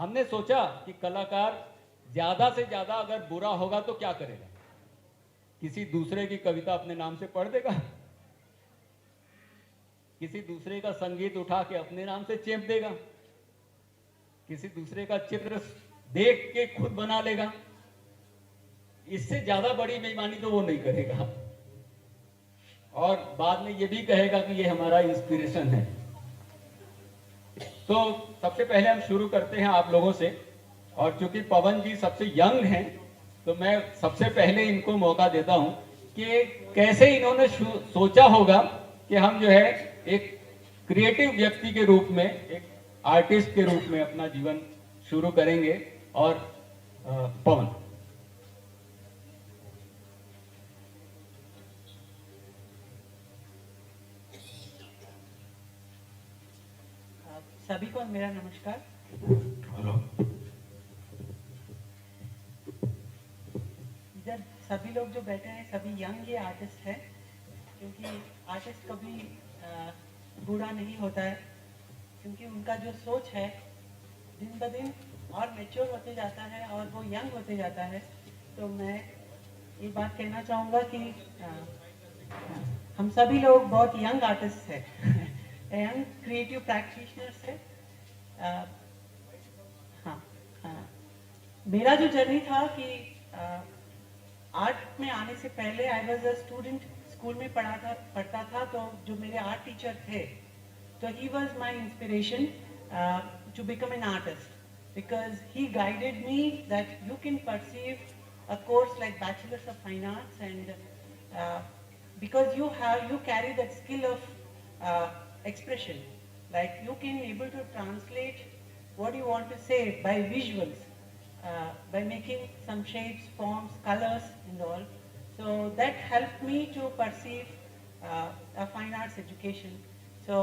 हमने सोचा कि कलाकार ज्यादा से ज्यादा अगर बुरा होगा तो क्या करेगा, किसी दूसरे की कविता अपने नाम से पढ़ देगा, किसी दूसरे का संगीत उठा के अपने नाम से चेप देगा, किसी दूसरे का चित्र देख के खुद बना लेगा। इससे ज्यादा बड़ी बेईमानी तो वो नहीं करेगा, और बाद में ये भी कहेगा कि ये हमारा इंस्पिरेशन है। तो सबसे पहले हम शुरू करते हैं आप लोगों से, और चूंकि पवन जी सबसे यंग हैं तो मैं सबसे पहले इनको मौका देता हूं कि कैसे इन्होंने सोचा होगा कि हम जो है एक क्रिएटिव व्यक्ति के रूप में, एक आर्टिस्ट के रूप में अपना जीवन शुरू करेंगे। और पवन। सभी को मेरा नमस्कार। इधर सभी लोग जो बैठे हैं सभी यंग ये आर्टिस्ट हैं, क्योंकि आर्टिस्ट कभी बूढ़ा नहीं होता है, क्योंकि उनका जो सोच है दिन ब दिन और मैच्योर होते जाता है और वो यंग होते जाता है। तो मैं ये बात कहना चाहूँगा कि हम सभी लोग बहुत यंग आर्टिस्ट हैं, यंग क्रिएटिव प्रैक्टिशनर्स है। हाँ, मेरा जो जर्नी था कि आर्ट में आने से पहले I was a student, school में पढ़ता था। तो जो मेरे आर्ट टीचर थे, तो he was my inspiration to become an artist, because he guided me that you can perceive a course like Bachelor's of Fine Arts, and because you carry that skill of expression, like you can able to translate what you want to say by visuals, by making some shapes, forms, colors and all. So that helped me to perceive a fine arts education. So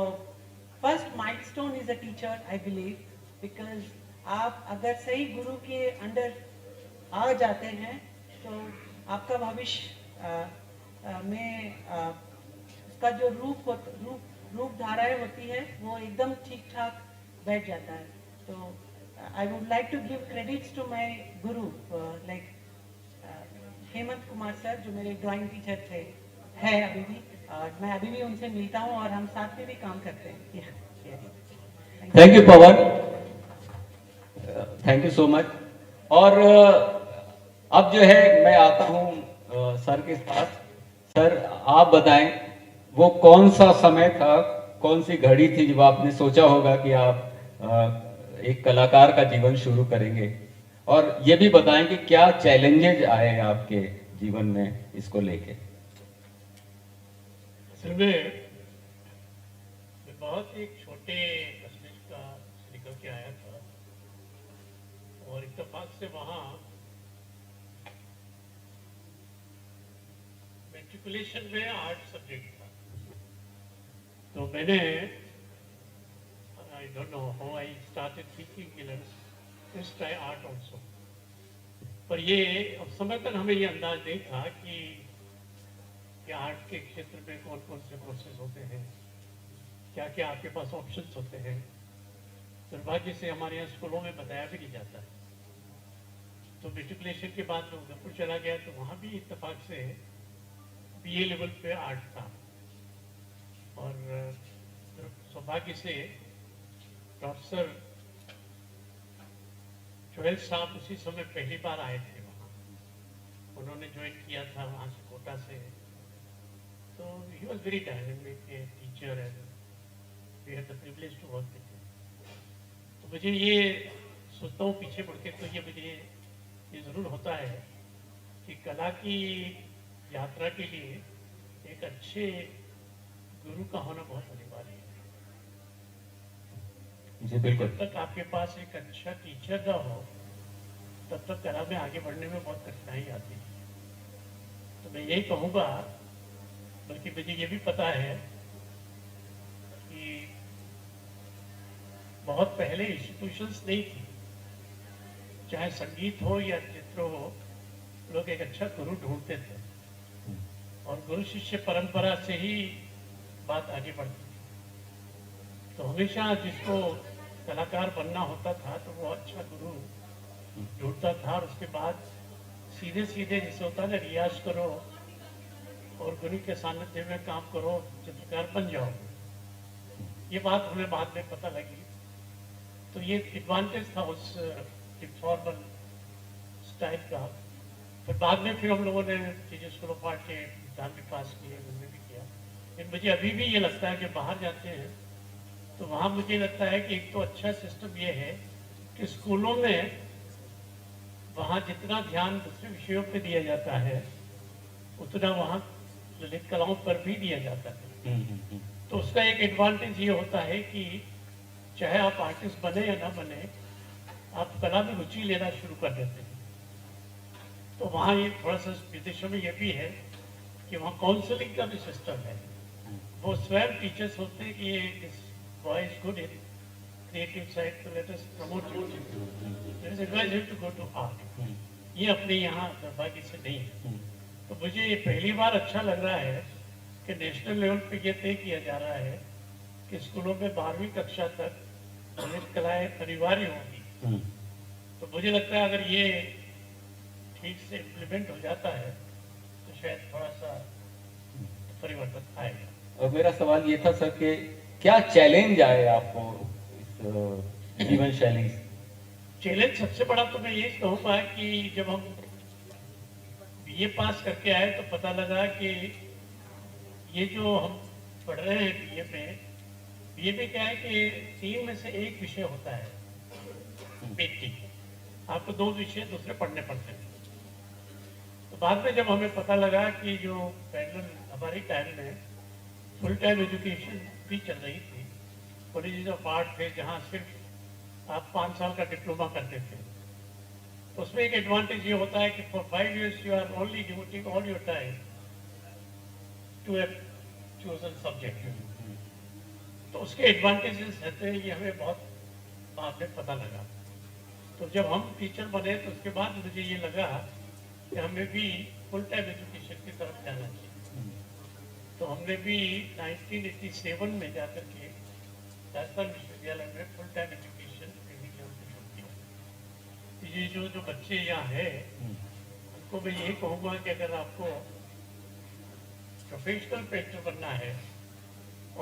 first milestone is a teacher, I believe, because आप अगर सही गुरु के under आ जाते हैं तो आपका भविष्य में उसका जो रूप धाराएं होती है वो एकदम ठीक ठाक बैठ जाता है। तो I would like to give credits to my guru, like Hemant Kumar sir, जो मेरे ड्राइंग टीचर थे, है अभी भी, और मैं अभी भी उनसे मिलता हूँ और हम साथ में भी काम करते हैं। Thank you Pawan, thank you so much. और अब जो है मैं आता हूं सर के पास। सर आप बताएं वो कौन सा समय था, कौन सी घड़ी थी जब आपने सोचा होगा कि आप एक कलाकार का जीवन शुरू करेंगे, और ये भी बताएं कि क्या चैलेंजेज आए आपके जीवन में इसको लेके। असल में मैं बहुत एक छोटे कस्बे का निकल के आया था, और इत्तेफाक से वहाँ मेट्रिकुलेशन में आर्ट सब्जेक्ट था। तो मैंने I don't know how I started thinking let's try art also. पर ये उस समय तक हमें ये अंदाज नहीं था कि आर्ट के क्षेत्र में कौन कौन से कोर्सेज होते हैं, क्या क्या आपके पास ऑप्शंस होते हैं। दुर्भाग्य से हमारे यहाँ स्कूलों में बताया भी नहीं जाता है। तो मेट्रिकुलेशन के बाद मैं उदयपुर चला गया, तो वहाँ भी इत्तेफाक से बीए लेवल पे आर्ट था, और सौभाग्य से प्रोफेसर जोएल साहब उसी समय पहली बार आए थे वहाँ, उन्होंने ज्वाइन किया था वहाँ से, कोटा से। तो he was very dynamic teacher and we had the privilege to work with him. तो मुझे ये सोचता हूँ पीछे मुड़ के, तो ये मुझे ये ज़रूर होता है कि कला की यात्रा के लिए एक अच्छे गुरु का होना बहुत अनिवार्य है। जब तक आपके पास एक अच्छा टीचर ना हो तब तक कला में आगे बढ़ने में बहुत कठिनाई आती है। तो मैं यही कहूँगा, बल्कि मुझे ये भी पता है कि बहुत पहले इंस्टीट्यूशंस नहीं थी, चाहे संगीत हो या चित्र हो, लोग एक अच्छा गुरु ढूंढते थे और गुरु शिष्य परंपरा से ही बात आगे बढ़ती थी। तो हमेशा जिसको कलाकार बनना होता था तो वो अच्छा गुरु ढूंढता था, और उसके बाद सीधे सीधे जैसे होता है ना, रियाज करो और गुरु के सानिध्य में काम करो, चित्रकार बन जाओ। ये बात हमें बाद में पता लगी। तो ये एडवांटेज था उस इनफॉर्मल स्टाइल का। फिर बाद में फिर हम लोगों ने चीजें स्कूल ऑफ आर्ट के एग्जाम भी पास किए, उनमें भी किया। लेकिन मुझे अभी भी ये लगता है कि बाहर जाते हैं तो वहाँ मुझे लगता है कि एक तो अच्छा सिस्टम ये है कि स्कूलों में वहाँ जितना ध्यान दूसरे विषयों पे दिया जाता है उतना वहाँ ललित कलाओं पर भी दिया जाता है। तो उसका एक एडवांटेज ये होता है कि चाहे आप आर्टिस्ट बने या ना बने, आप कला में रुचि लेना शुरू कर देते हैं। तो वहाँ ये थोड़ा सा विदेशों में ये भी है कि वहाँ काउंसलिंग का भी सिस्टम है। वो स्वयं टीचर्स होते हैं कि ये this boy is good in creative side, तो let us promote him, let us advise him to go to art. ये अपने यहाँ दुर्भाग्य से नहीं है। तो मुझे ये पहली बार अच्छा लग रहा है कि नेशनल लेवल पे ये तय किया जा रहा है कि स्कूलों में 12वीं कक्षा तक ललित कलाएं अनिवार्य होंगी। तो मुझे लगता है अगर ये ठीक से इम्प्लीमेंट हो जाता है तो शायद थोड़ा सा परिवर्तन आएगा। और मेरा सवाल ये था सर कि क्या चैलेंज आए आपको इस जीवन शैली से? चैलेंज सबसे बड़ा तो मैं ये कहूँगा कि जब हम बीए पास करके आए तो पता लगा कि ये जो हम पढ़ रहे हैं बीए में क्या है कि 3 में से 1 विषय होता है पेंटिंग। आपको 2 विषय दूसरे पढ़ने पड़ते हैं। तो बाद में जब हमें पता लगा कि जो पैरेलल हमारे टाइम में फुल टाइम एजुकेशन भी चल रही थी, कॉलेजेस ऑफ आर्ट थे जहाँ सिर्फ आप 5 साल का डिप्लोमा करते थे, तो उसमें एक एडवांटेज ये होता है कि for 5 years you are only devoting all your time to a chosen subject. तो उसके एडवांटेजेस रहते हैं, ये हमें बहुत बाद में पता लगा। तो जब हम टीचर बने तो उसके बाद मुझे ये लगा कि हमें भी फुल टाइम एजुकेशन की तरफ जाना चाहिए। तो हमने भी 1987 में जाकर के राजस्थान विश्वविद्यालय में फुल टाइम एजुकेशन ट्रेनिंग शुरू किया। ये जो बच्चे यहाँ है उनको मैं यही कहूँगा कि अगर आपको प्रोफेशनल पेंटर बनना है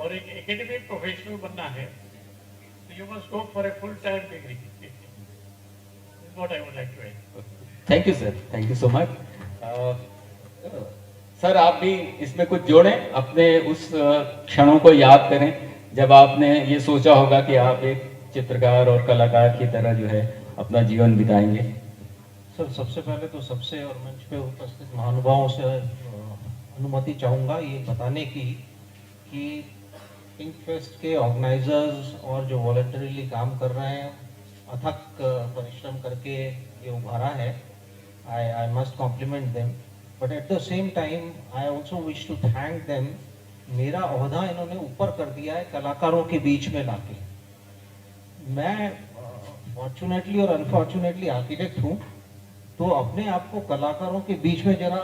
और एक एकेडमिक प्रोफेशनल बनना है तो you must go for a full time degree. What I would like to add. Thank you sir, thank you so much. Sir आप भी इसमें कुछ जोड़ें, अपने उस क्षणों को याद करें जब आपने ये सोचा होगा कि आप एक चित्रकार और कलाकार की तरह जो है अपना जीवन बिताएंगे। सर सबसे पहले तो सबसे और मंच पे उपस्थित महानुभावों से अनुमति चाहूँगा ये बताने की कि पिंक फेस्ट के ऑर्गेनाइजर्स और जो वॉलंटरीली काम कर रहे हैं, अथक परिश्रम करके ये उभारा है। I must compliment them, but at the same time I also wish to thank them। मेरा ओहदा इन्होंने ऊपर कर दिया है कलाकारों के बीच में लाके। मैं फॉर्चुनेटली और अनफॉर्चुनेटली आर्किटेक्ट हूँ, तो अपने आप को कलाकारों के बीच में जरा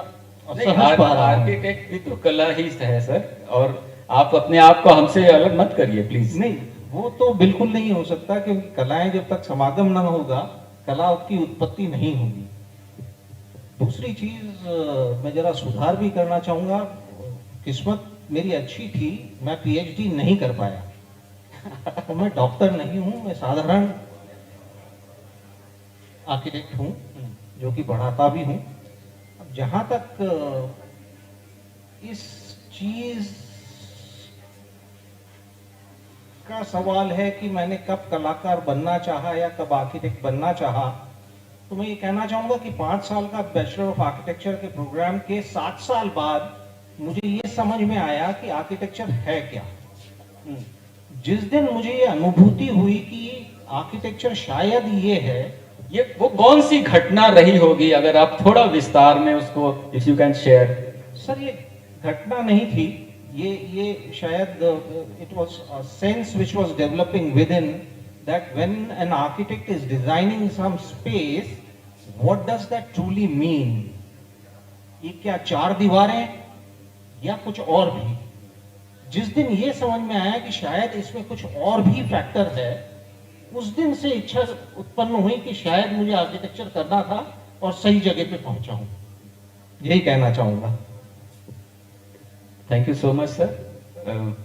असहज पा रहा हूँ। आर्किटेक्ट भी तो कला ही है सर, और आप अपने आप को हमसे अलग मत करिए प्लीज। नहीं, वो तो बिल्कुल नहीं हो सकता, क्योंकि कलाएं जब तक समागम ना होगा कला की उत्पत्ति नहीं होगी। दूसरी चीज मैं जरा सुधार भी करना चाहूँगा। किस्मत मेरी अच्छी थी, मैं पीएचडी नहीं कर पाया। तो मैं डॉक्टर नहीं हूँ, मैं साधारण आर्किटेक्ट हूँ जो कि पढ़ाता भी हूँ। अब जहाँ तक इस चीज का सवाल है कि मैंने कब कलाकार बनना चाहा या कब आर्किटेक्ट बनना चाहा, तो मैं ये कहना चाहूँगा कि 5 साल का बैचलर ऑफ आर्किटेक्चर के प्रोग्राम के 7 साल बाद मुझे ये समझ में आया कि आर्किटेक्चर है क्या। जिस दिन मुझे ये अनुभूति हुई कि आर्किटेक्चर शायद ये है, ये वो कौन सी घटना रही होगी, अगर आप थोड़ा विस्तार में उसको if you can share. Sir ये घटना नहीं थी, ये शायद it was a sense which was developing within, that when an architect is designing some space, what does that truly mean? ये क्या 4 दीवारें या कुछ और भी? जिस दिन ये समझ में आया कि शायद इसमें कुछ और भी फैक्टर है, उस दिन से इच्छा उत्पन्न हुई कि शायद मुझे आर्किटेक्चर करना था और सही जगह पे पहुंचा हूं, यही कहना चाहूंगा। Thank you so much sir.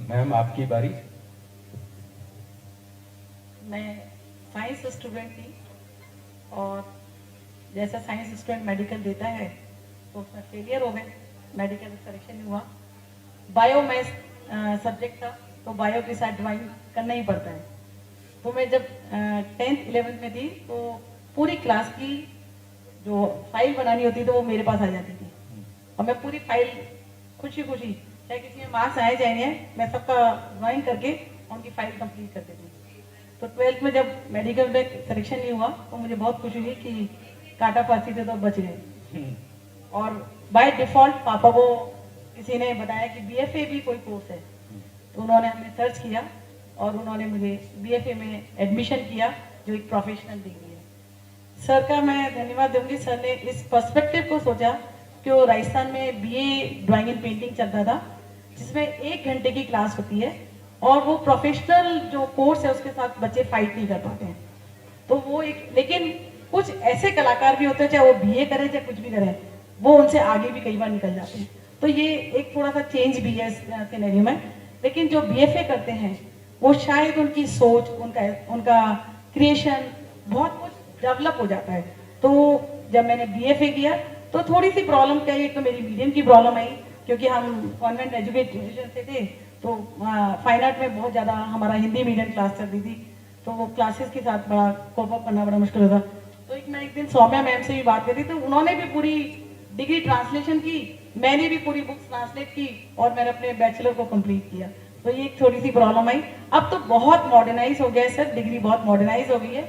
Ma'am आपकी बारी। मैं साइंस स्टूडेंट थी और जैसा साइंस स्टूडेंट मेडिकल देता है तो उसमें फेलियर हो गए, मेडिकल सिलेक्शन नहीं हुआ। बायो मैथ सब्जेक्ट था तो बायो के साथ ड्राइंग करना ही पड़ता है। तो मैं जब 10th 11th में थी तो पूरी क्लास की जो फाइल बनानी होती तो वो मेरे पास आ जाती थी और मैं पूरी फाइल खुशी खुशी, चाहे किसी में मार्क्स आए जाएंगे, मैं सबका ड्राइंग करके उनकी फाइल कंप्लीट कर देती थी। तो 12th में जब मेडिकल में सिलेक्शन नहीं हुआ तो मुझे बहुत खुशी हुई कि काटा पासी से तो बच गए। और बाय डिफॉल्ट पापा को किसी ने बताया कि बीएफए भी कोई कोर्स है, तो उन्होंने हमें सर्च किया और उन्होंने मुझे बीएफए में एडमिशन किया जो एक प्रोफेशनल डिग्री है। सर का मैं धन्यवाद दूंगी, सर ने इस पर्सपेक्टिव को सोचा कि वो राजस्थान में बीए ड्राइंग एंड पेंटिंग चलता था जिसमें 1 घंटे की क्लास होती है और वो प्रोफेशनल जो कोर्स है उसके साथ बच्चे फाइट नहीं कर पाते हैं। तो वो एक, लेकिन कुछ ऐसे कलाकार भी होते हैं चाहे वो बीए करें चाहे कुछ भी करें, वो उनसे आगे भी कई बार निकल जाते हैं। तो ये एक थोड़ा सा चेंज भी है इस सिनेरियो में। लेकिन जो बीएफए करते हैं वो शायद उनकी सोच, उनका क्रिएशन बहुत कुछ डेवलप हो जाता है। तो जब मैंने बीएफए किया तो थोड़ी सी प्रॉब्लम क्या है, एक तो मेरी मीडियम की प्रॉब्लम आई क्योंकि हम कॉन्वेंट एजुकेशन से थे तो फाइन आर्ट में बहुत ज़्यादा हमारा हिंदी मीडियम क्लास चलती थी, तो वो क्लासेस के साथ बड़ा कोप अप करना बड़ा मुश्किल होता। तो मैं एक दिन सौम्या मैम से भी बात करी तो उन्होंने भी पूरी डिग्री ट्रांसलेशन की, मैंने भी पूरी बुक्स ट्रांसलेट की और मैंने अपने बैचलर को कंप्लीट किया। तो ये एक थोड़ी सी प्रॉब्लम आई। अब तो बहुत मॉडर्नाइज हो गया है सर, डिग्री बहुत मॉडर्नाइज हो गई है,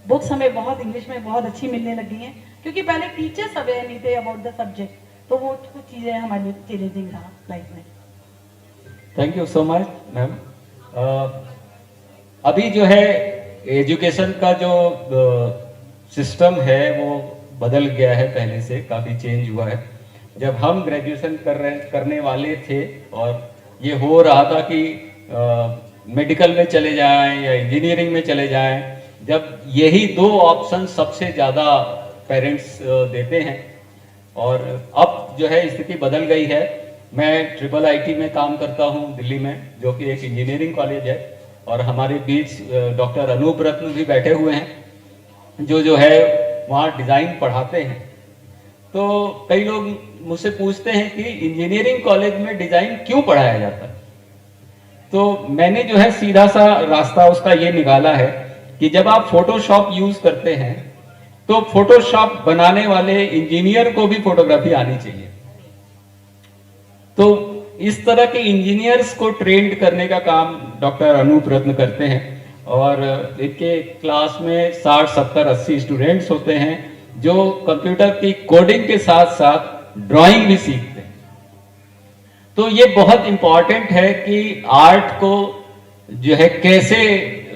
बुक्स हमें बहुत इंग्लिश में बहुत अच्छी मिलने लगी हैं क्योंकि पहले टीचर्स अवेयर नहीं थे अबाउट द सब्जेक्ट, तो वो कुछ चीज़ें हमारे लिए चैलेंजिंग रहा लाइफ में। Thank you so much ma'am. अभी जो है एजुकेशन का जो सिस्टम है वो बदल गया है, पहले से काफ़ी चेंज हुआ है। जब हम ग्रेजुएशन करने वाले थे और ये हो रहा था कि मेडिकल में चले जाएं या इंजीनियरिंग में चले जाएं, जब यही 2 ऑप्शन सबसे ज़्यादा पेरेंट्स देते हैं, और अब जो है स्थिति बदल गई है। मैं IIIT में काम करता हूं दिल्ली में, जो कि एक इंजीनियरिंग कॉलेज है, और हमारे बीच डॉक्टर अनूप रत्न भी बैठे हुए हैं जो है वहाँ डिज़ाइन पढ़ाते हैं। तो कई लोग मुझसे पूछते हैं कि इंजीनियरिंग कॉलेज में डिज़ाइन क्यों पढ़ाया जाता है। तो मैंने जो है सीधा सा रास्ता उसका ये निकाला है कि जब आप फोटोशॉप यूज़ करते हैं तो फोटोशॉप बनाने वाले इंजीनियर को भी फोटोग्राफी आनी चाहिए। तो इस तरह के इंजीनियर्स को ट्रेंड करने का काम डॉक्टर अनूप रत्न करते हैं, और इनके क्लास में 60, 70, 80 स्टूडेंट्स होते हैं जो कंप्यूटर की कोडिंग के साथ साथ ड्राइंग भी सीखते हैं। तो ये बहुत इंपॉर्टेंट है कि आर्ट को जो है कैसे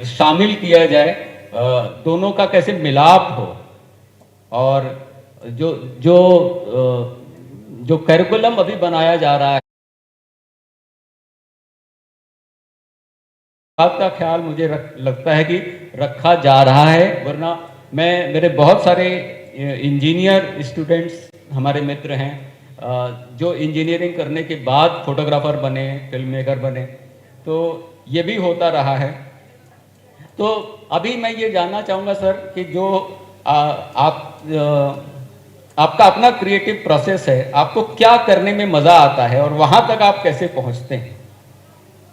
शामिल किया जाए, दोनों का कैसे मिलाप हो, और जो जो जो करिकुलम अभी बनाया जा रहा है बात का ख्याल मुझे लगता है कि रखा जा रहा है। वरना मेरे बहुत सारे इंजीनियर स्टूडेंट्स हमारे मित्र हैं जो इंजीनियरिंग करने के बाद फोटोग्राफर बने, फिल्म मेकर बने, तो ये भी होता रहा है। तो अभी मैं ये जानना चाहूँगा सर कि जो आपका अपना क्रिएटिव प्रोसेस है, आपको क्या करने में मज़ा आता है और वहाँ तक आप कैसे पहुँचते हैं?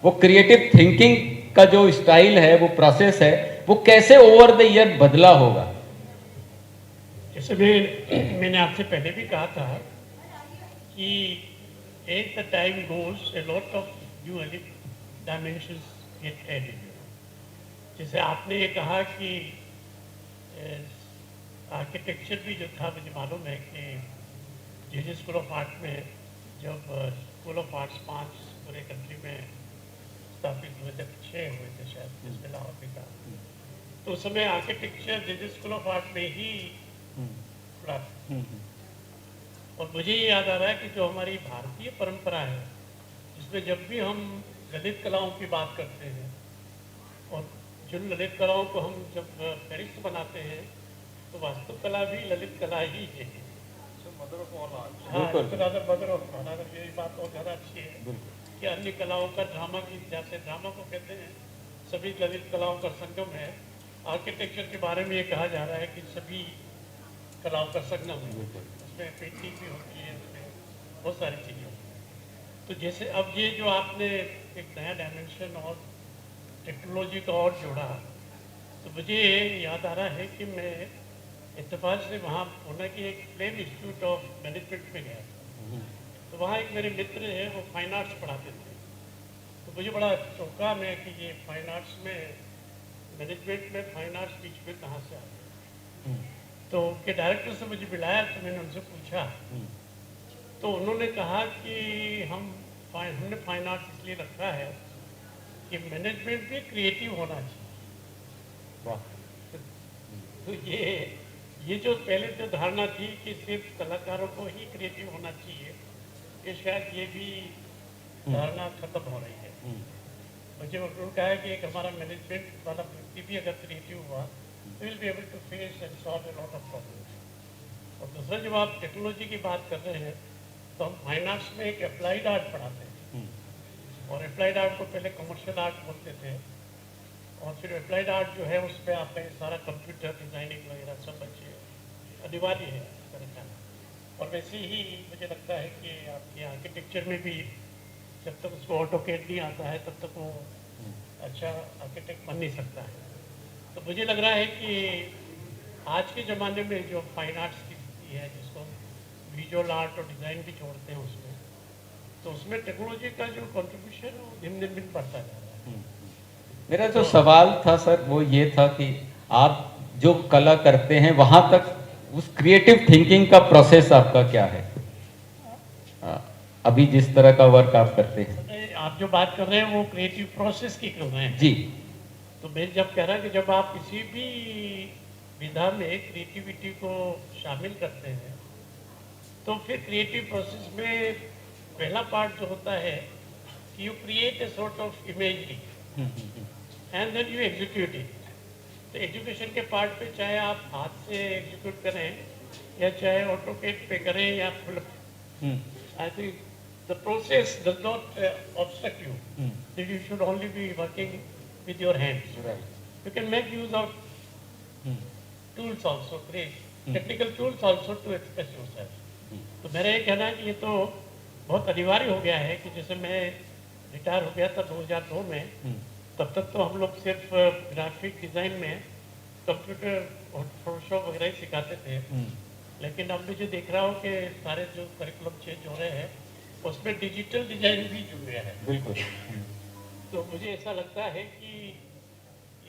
वो क्रिएटिव थिंकिंग का जो स्टाइल है, वो प्रोसेस है, वो कैसे ओवर द ईयर बदला होगा? जैसे मैंने आपसे पहले भी कहा था कि as the time goes a lot of new dimensions get added. जैसे आपने ये कहा कि आर्किटेक्चर भी जो था, मुझे मालूम है कि जेजे स्कूल ऑफ आर्ट में जब स्कूल ऑफ आर्ट्स 5 पूरे कंट्री में स्थापित हुए थे, 6 हुए थे शायद, जिसमें लाहौर भी था, तो उस समय architecture JJ school of art में ही पढ़ा था। और मुझे ये याद आ रहा है कि जो हमारी भारतीय परंपरा है, जिसमें जब भी हम ललित कलाओं की बात करते हैं और जिन ललित कलाओं को हम जब फेरिस्ट बनाते हैं तो वास्तुकला भी ललित कला ही है। Mother of all art. हाँ, बिल्कुल। मदर ऑफ अगर ये बात और ज़्यादा अच्छी है कि अन्य कलाओं का ड्रामा की, जैसे ड्रामा को कहते हैं सभी ललित कलाओं का संगम है। आर्किटेक्चर के बारे में ये कहा जा रहा है कि सभी कलाओं का संगम है। उसमें पेंटिंग भी होती है, उसमें बहुत सारी चीज़ें होती हैं। तो जैसे अब ये जो आपने एक नया डायमेंशन और टेक्नोलॉजी का और जोड़ा, तो मुझे याद आ रहा है कि मैं इत्तेफाक से वहाँ पुणे की एक फिल्म इंस्टीट्यूट ऑफ मैनेजमेंट में गया। तो वहाँ एक मेरे मित्र हैं, वो फाइन आर्ट्स पढ़ाते थे। तो मुझे बड़ा चौंका मैं कि ये फाइन आर्ट्स में, मैनेजमेंट में फाइन आर्ट्स बीच में कहाँ से आ गया। तो उनके डायरेक्टर से मुझे मिलाया, तो मैंने उनसे पूछा, तो उन्होंने कहा कि हमने फाइन आर्ट्स इसलिए रखा है कि मैनेजमेंट भी क्रिएटिव होना चाहिए। तो ये जो पहले जो धारणा थी कि सिर्फ कलाकारों को ही क्रिएटिव होना चाहिए, ये शायद ये भी धारणा खत्म हो रही है। मुझे उन्होंने कहा है कि एक हमारा मैनेजमेंट वाला व्यक्ति भी अगर क्रिएटिव हुआ तो will be able to face and solve a lot of problems. और दूसरा, जब आप टेक्नोलॉजी की बात कर रहे हैं तो हम फाइन आर्ट्स में एक अप्लाइड आर्ट पढ़ाते हैं। और अप्लाइड आर्ट को पहले कमर्शियल आर्ट बोलते थे, और फिर अप्लाइड आर्ट जो है उसमें आपका ये सारा कंप्यूटर डिजाइनिंग वगैरह सब अच्छे अनिवार्य है इस तरह का। और वैसे ही मुझे लगता है कि आपके आर्किटेक्चर में भी जब तक उसको ऑटोकेड नहीं आता है तब तक वो अच्छा आर्किटेक्ट बन नहीं सकता है। तो मुझे लग रहा है कि आज के ज़माने में जो फाइन आर्ट्स की स्थिति है, जिसको विजुअल आर्ट और डिज़ाइन भी जोड़ते हैं उसमें, तो उसमें टेक्नोलॉजी का जो कंट्रीब्यूशन है वो दिन दिन दिन बढ़ता जा रहा है। मेरा जो सवाल था सर वो ये था कि आप जो कला करते हैं वहां तक उस क्रिएटिव थिंकिंग का प्रोसेस आपका क्या है? अभी जिस तरह का वर्क आप करते हैं। आप जो बात कर रहे हैं वो क्रिएटिव प्रोसेस की कर रहे हैं जी। तो मैं जब कह रहा कि जब आप किसी भी विधा में क्रिएटिविटी को शामिल करते हैं तो फिर क्रिएटिव प्रोसेस में पहला पार्ट जो होता है कि you create a sort of imagery and then you execute it. तो एजुकेशन के पार्ट पे चाहे आप हाथ से एग्जीक्यूट करें या चाहे ऑटोकेड पे करें या I think the process does not obstruct you. That you should only be working with your hands. Right. You can make use of tools also, great technical tools also to express yourself. तो मेरा ये कहना है कि ये तो बहुत अनिवार्य हो गया है कि जैसे मैं रिटायर हो गया था 2002 में, तब तक तो हम लोग सिर्फ ग्राफिक डिज़ाइन में कंप्यूटर और फोटोशॉप वगैरह ही सिखाते थे। लेकिन अब मुझे देख रहा हूँ कि सारे जो करिकुलम चेंज हो रहे हैं उसमें डिजिटल डिजाइन भी जुड़ गया है। बिल्कुल। तो मुझे ऐसा लगता है कि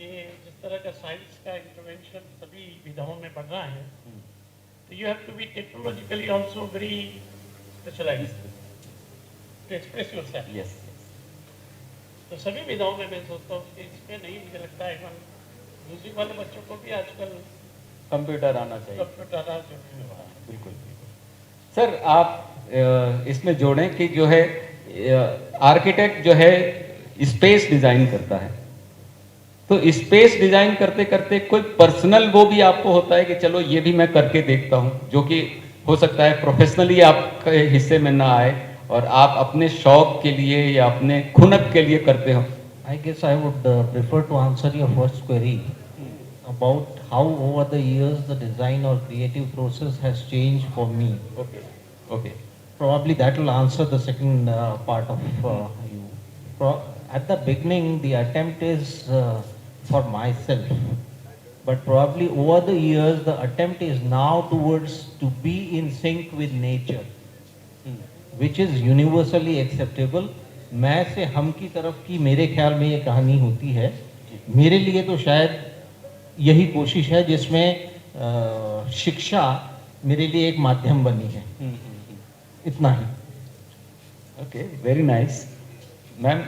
ये जिस तरह का साइंस का इंटरवेंशन सभी विधाओं में बढ़ रहा है, तो you have to be technologically also very specialised to express yourself. Yes. तो सभी विधाओं में मैं सोचता हूँ कि इसमें नहीं, मुझे लगता है इवन म्यूजिक वाले बच्चों को भी आजकल कंप्यूटर आना चाहिए। कंप्यूटर आना जरूरी हो रहा है। बिल्कुल। सर आप इसमें जोड़ें कि जो है आर्किटेक्ट जो है स्पेस डिजाइन करता है, तो स्पेस डिजाइन करते करते कोई पर्सनल वो भी आपको होता है कि चलो ये भी मैं करके देखता हूँ, जो कि हो सकता है प्रोफेशनली आपके हिस्से में ना आए और आप अपने शौक के लिए या अपने खुनक के लिए करते हो? I guess I would prefer to answer your first query about how over the years the design or creative process has changed for me. Okay okay. Probably that will answer the second part of you. At the beginning, the attempt is for myself, but probably over the years, the attempt is now towards to be in sync with nature, which is universally acceptable. मैं से हम की तरफ की मेरे ख्याल में ये कहानी होती है। मेरे लिए तो शायद यही कोशिश है जिसमें शिक्षा मेरे लिए एक माध्यम बनी है। इतना ही। Okay, very nice. मैम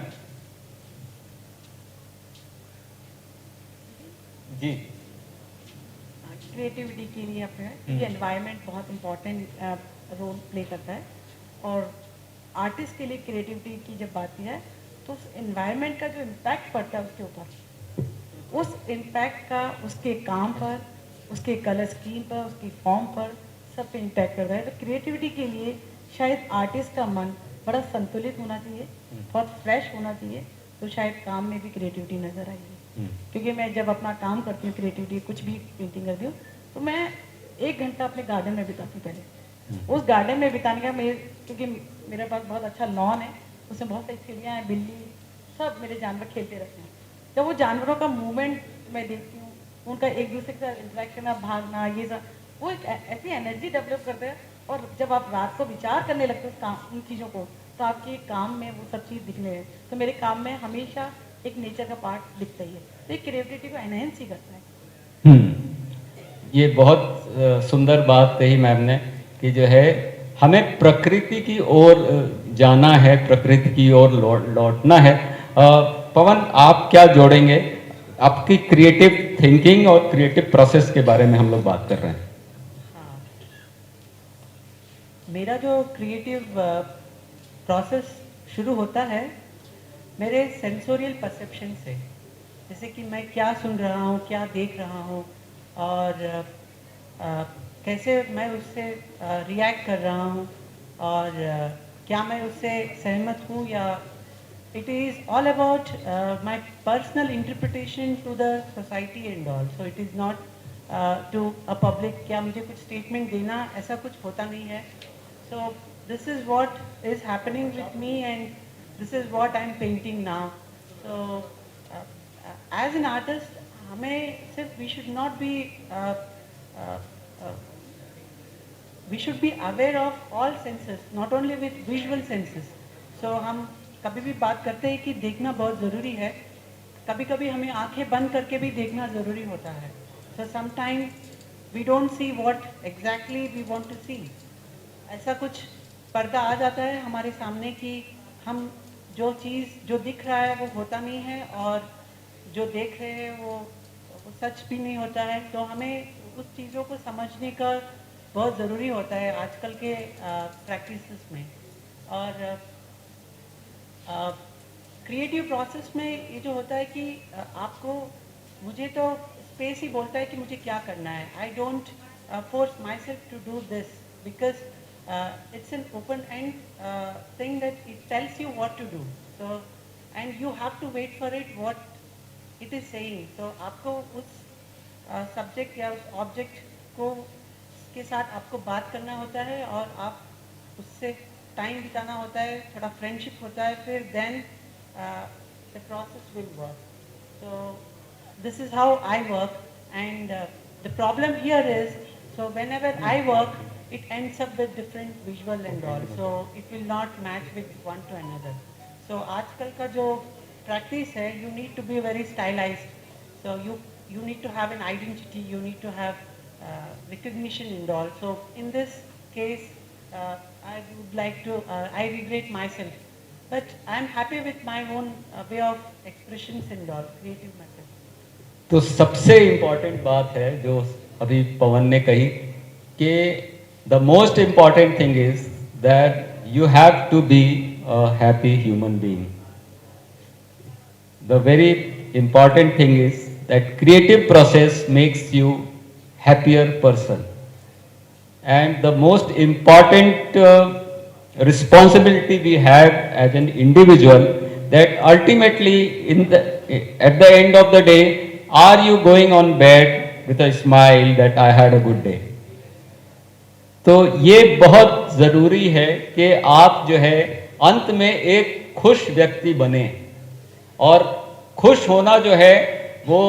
जी। क्रिएटिविटी के लिए अपने क्योंकि एनवायरनमेंट बहुत इम्पोर्टेंट रोल प्ले करता है, और आर्टिस्ट के लिए क्रिएटिविटी की जब बात की है तो उस एनवायरनमेंट का जो इम्पैक्ट पड़ता है उसके ऊपर, उस इम्पैक्ट का उसके काम पर, उसके कलर स्कीम पर, उसकी फॉर्म पर, सब पे इम्पैक्ट कर रहा है। तो क्रिएटिविटी के लिए शायद आर्टिस्ट का मन बड़ा संतुलित होना चाहिए, बहुत फ्रेश होना चाहिए, तो शायद काम में भी क्रिएटिविटी नज़र आएगी। क्योंकि मैं जब अपना काम करती हूँ, क्रिएटिविटी कुछ भी पेंटिंग करती हूँ, तो मैं 1 घंटा अपने गार्डन में बिताती हूँ पहले। उस गार्डन में बिताने का क्योंकि मेरे पास बहुत अच्छा लॉन है, उसमें बहुत सारी चिड़ियाँ हैं, बिल्ली, सब मेरे जानवर खेलते रहते हैं। जब वो जानवरों का मूवमेंट मैं देखती हूँ, उनका एक दूसरे के साथ इंटरेक्शन, भागना, ये सब, वो एक ऐसी एनर्जी डेवलप करते हैं। और जब आप रात को विचार करने लगते हो उन चीज़ों को, तो आपके काम में वो सब चीज़ दिखने है। तो मेरे काम में हमेशा एक नेचर का पार्ट दिखता ही है, तो एक क्रिएटिविटी को एनहेंस ही करता है। ये बहुत सुंदर बात कही मैम ने कि जो है हमें प्रकृति की ओर जाना है, प्रकृति की ओर लौटना है। पवन, आप क्या जोड़ेंगे? आपकी क्रिएटिव थिंकिंग और क्रिएटिव प्रोसेस के बारे में हम लोग बात कर रहे हैं। हाँ, मेरा जो क्रिएटिव प्रोसेस शुरू होता है मेरे सेंसोरियल परसेप्शन से, जैसे कि मैं क्या सुन रहा हूँ, क्या देख रहा हूँ, और कैसे मैं उससे रिएक्ट कर रहा हूँ, और क्या मैं उससे सहमत हूँ, या it is all about my personal interpretation to the society and all. So it is not to a public, क्या मुझे कुछ statement देना, ऐसा कुछ होता नहीं है. So this is what is happening with me, and this is what I am painting now. So as an artist, हमें सिर्फ we should not be we should be aware of all senses, not only with visual senses. So हम कभी भी बात करते हैं कि देखना बहुत ज़रूरी है, कभी कभी हमें आंखें बंद करके भी देखना ज़रूरी होता है. So sometimes we don't see what exactly we want to see. ऐसा कुछ पर्दा आ जाता है हमारे सामने कि हम जो चीज़ जो दिख रहा है वो होता नहीं है, और जो देख रहे हैं वो सच भी नहीं होता है. तो हमें उस चीज़ों को समझने का बहुत ज़रूरी होता है आजकल के प्रैक्टिसेस में. और क्रिएटिव प्रोसेस में ये जो होता है कि आपको, मुझे तो स्पेस ही बोलता है कि मुझे क्या करना है. I don't force my self to do this, because it's an open end thing that it tells you what to do. So and you have to wait for it what it is saying. तो आपको उस subject या उस object को के साथ आपको बात करना होता है, और आप उससे टाइम बिताना होता है, थोड़ा फ्रेंडशिप होता है, फिर then the process will work. So this is how I work, and the problem here is, so whenever I work it ends up with different visual and all, so it will not match with one to another. So आजकल का जो practice है, you need to be very stylized, so you need to have an identity, you need to have recognition and all. So in this case I would like to I regret myself, but I am happy with my own way of expressions and all, creative method. तो सबसे important बात है जो अभी पवन ने कही कि the most important thing is that you have to be a happy human being. The very important thing is that creative process makes you happier person, and the most important responsibility we have as an individual, that ultimately at the end of the day, are you going on bed with a smile that I had a good day? तो ये बहुत ज़रूरी है कि आप जो है अंत में एक खुश व्यक्ति बने, और खुश होना जो है वो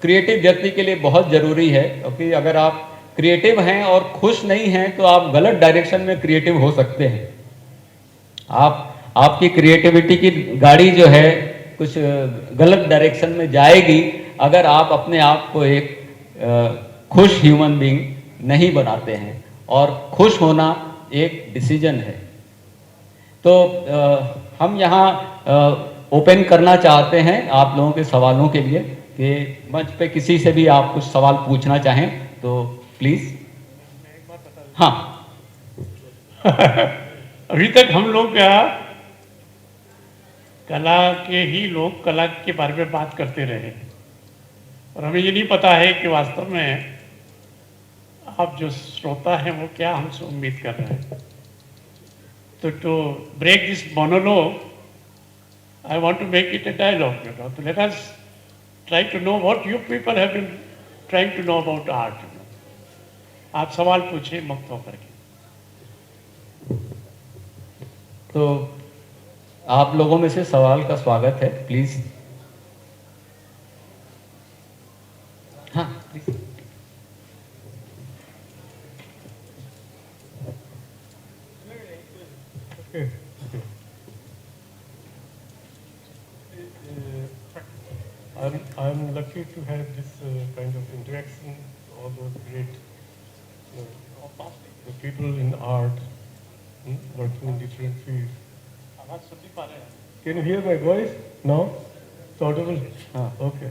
क्रिएटिव व्यक्ति के लिए बहुत ज़रूरी है. क्योंकि अगर आप क्रिएटिव हैं और खुश नहीं हैं तो आप गलत डायरेक्शन में क्रिएटिव हो सकते हैं. आपकी क्रिएटिविटी की गाड़ी जो है कुछ गलत डायरेक्शन में जाएगी अगर आप अपने आप को एक खुश ह्यूमन बीइंग नहीं बनाते हैं. और खुश होना एक डिसीजन है. तो हम यहाँ ओपन करना चाहते हैं आप लोगों के सवालों के लिए, कि मंच पे किसी से भी आप कुछ सवाल पूछना चाहें तो प्लीज़. हाँ. अभी तक हम लोग कला के ही लोग कला के बारे में बात करते रहे, और हमें ये नहीं पता है कि वास्तव में आप जो श्रोता हैं वो क्या हमसे उम्मीद कर रहे हैं। तो to break this monologue I want to make it a dialogue, you know, तो let us try to know what you people have been trying to know about art. आप सवाल पूछिए मुक्त होकर के। तो आप लोगों में से सवाल का स्वागत है, प्लीज। हाँ please. Okay. I'm lucky to have this kind of interaction, all those great the people in art, working in different fields. Can you hear my voice now? It's audible? Okay.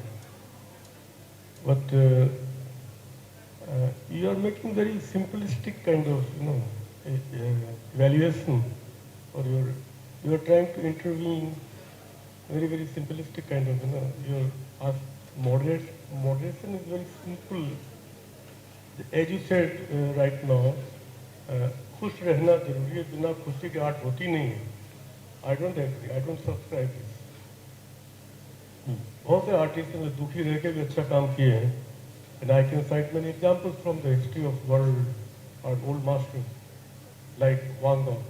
But you are making very simplistic kind of, evaluation, or you are trying to intervene very, very simplistic kind of, your moderation is very simple. As you said right now, खुश रहना जरूरी है, बिना खुशी की art होती नहीं है. I don't agree, I don't subscribe this. बहुत से आर्टिस्ट ने दुखी रह के भी अच्छा काम किए हैं, and I can cite many examples from the history of world or old masters like Van Gogh,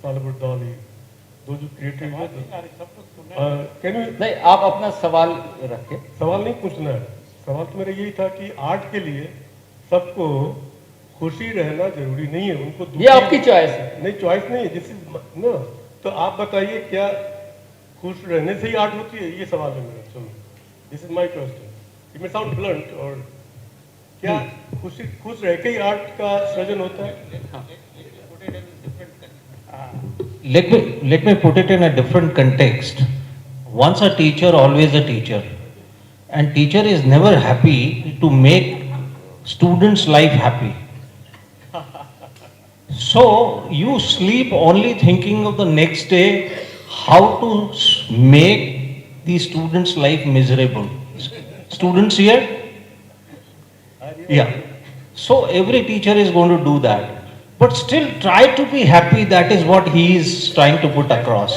Salvador Dali, those who created can you नहीं, आप अपना सवाल रखें। सवाल नहीं पूछना है, सवाल तो मेरा यही था कि आर्ट के लिए सबको खुशी रहना जरूरी नहीं है, उनको ये आपकी चॉइस है। नहीं, चॉइस नहीं है, दिस इज नो। तो आप बताइए क्या खुश रहने से ही आर्ट होती है, ये सवाल है मेरा। चलो, this is my question. It may sound blunt, और क्या खुश रह के ही आर्ट का सृजन होता है? Let me put it in a different context. Once a teacher, always a teacher, and teacher is never happy to make students' life happy. So you sleep only thinking of the next day, how to make the students' life miserable. Students here? Yeah. So every teacher is going to do that. But still try to be happy, that is what he is trying to put across.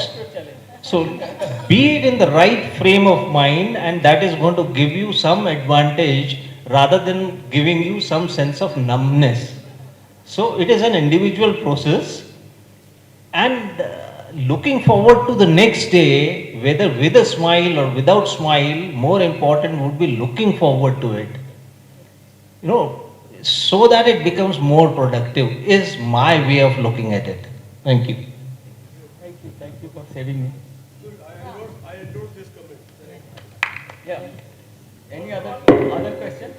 So be it in the right frame of mind, and that is going to give you some advantage rather than giving you some sense of numbness. So it is an individual process, and looking forward to the next day, whether with a smile or without smile, more important would be looking forward to it. You know, so that it becomes more productive is my way of looking at it. Thank you. Thank you for saving me. I endorse this comment. Yeah. Any other question?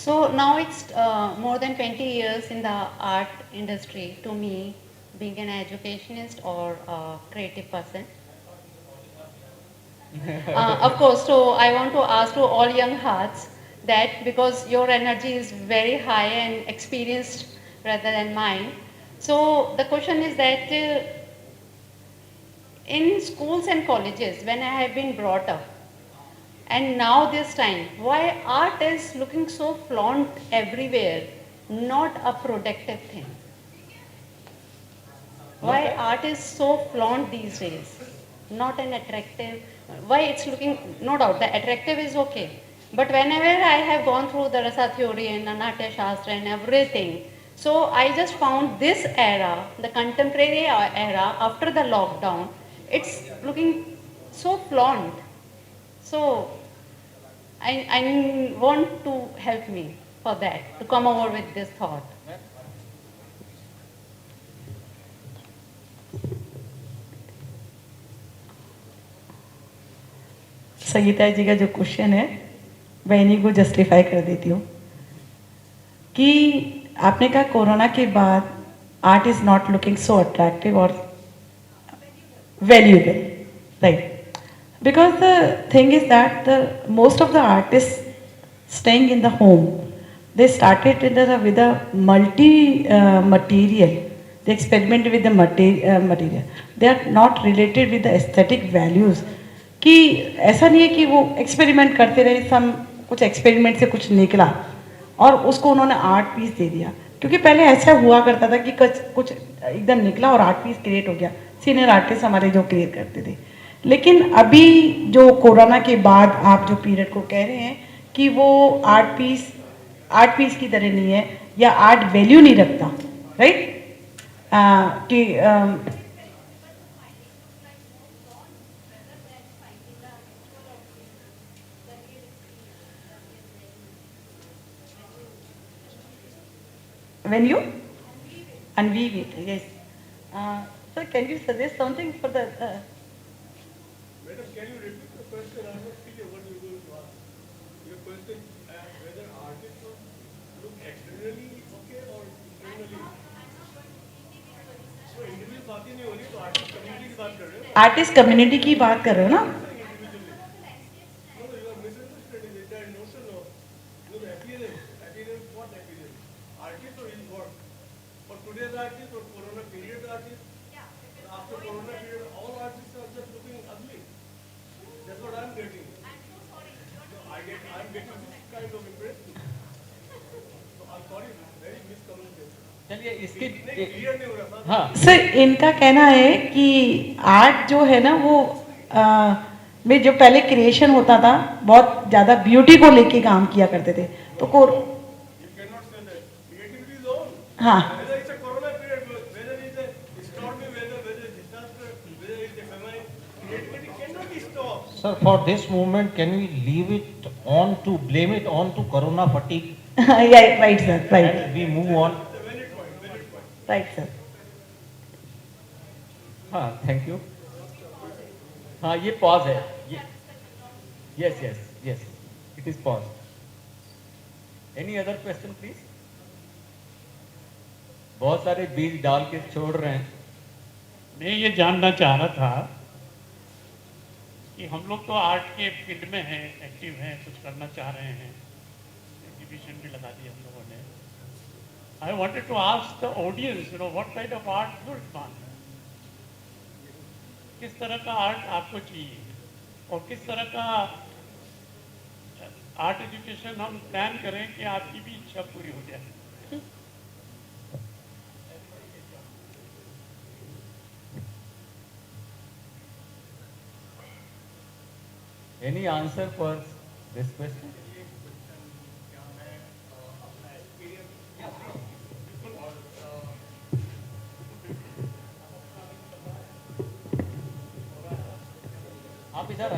So now it's more than 20 years in the art industry to me, being an educationist or a creative person. Of course, so I want to ask to all young hearts that, because your energy is very high and experienced rather than mine. So the question is that in schools and colleges, when I have been brought up, and now this time, why art is looking so flaunt everywhere, not a productive thing? Why art is so flaunt these days, not an attractive? Why it's looking, no doubt, the attractive is okay. But whenever I have gone through the Rasa theory and the Natya Shastra and everything, so I just found this era, the contemporary era after the lockdown, it's looking so flaunt. So I want to help me for that, to come over with this thought. Sangeeta जी का जो question है मैं इन्हीं को justify कर देती हूँ कि आपने कहा कोरोना के बाद art is not looking so attractive और valuable, right? Because the thing is that the most of the artists staying in the home, they started with a multi material. They experiment with the material. They are not related with the aesthetic values. कि ऐसा नहीं है कि वो experiment करते रहे, सम कुछ experiment से कुछ निकला और उसको उन्होंने आर्ट पीस दे दिया. क्योंकि पहले ऐसा हुआ करता था कि कुछ एकदम निकला और आर्ट पीस क्रिएट हो गया. सीनियर आर्टिस्ट हमारे जो क्रिएट करते थे. लेकिन अभी जो कोरोना के बाद आप जो पीरियड को कह रहे हैं कि वो आर्ट पीस की तरह नहीं है या आर्ट वैल्यू नहीं रखता, राइट? कि when you unweave it, yes. So can you suggest something for the Madam, can you repeat the question? I'm not clear what you're going to ask. Your question, whether artists look externally okay or internally? So individual बात ही नहीं हो रही, तो artist community की बात कर रहे हो? आर्टिस्ट कम्युनिटी की बात कर रहे हो ना? No, you are misunderstanding the entire notion of appearance. Appearance, what appearance? Artist or his work? For today's artist or Corona period artist? After Corona period, all artists are just looking ugly. That's what I'm getting. I'm getting this kind of impression. So I'm sorry, very miscommunication. चलिए इसकी Clear नहीं हो रहा था. हाँ sir इनका कहना है कि आर्ट जो है ना वो में जो पहले क्रिएशन होता था बहुत ज़्यादा ब्यूटी को लेके काम किया करते थे तो You cannot say that. Creativity is on. हाँ Whether it's a Corona period, whether it's a stormy weather, whether it's disaster, whether it's a famine, creativity cannot be stopped. Sir, for this movement, can we leave it on to blame it on to corona fatigue yeah, right sir, right, and we move on? It's a valid point, valid point. right sir. हाँ thank you. हाँ ये pause है. Yes yes yes it is pause. Any other question please. बहुत सारे बीज डाल के छोड़ रहे हैं. मैं ये जानना चाह रहा था कि हम लोग तो आर्ट के फील्ड में हैं, एक्टिव हैं, कुछ करना चाह रहे हैं, एग्जीबिशन भी लगा दी हम लोगों ने. I wanted to ask the audience, what kind of art you want. किस तरह का आर्ट आपको चाहिए और किस तरह का आर्ट एजुकेशन हम प्लान करें कि आपकी भी इच्छा पूरी हो जाए. Any answer for this question. आप इधर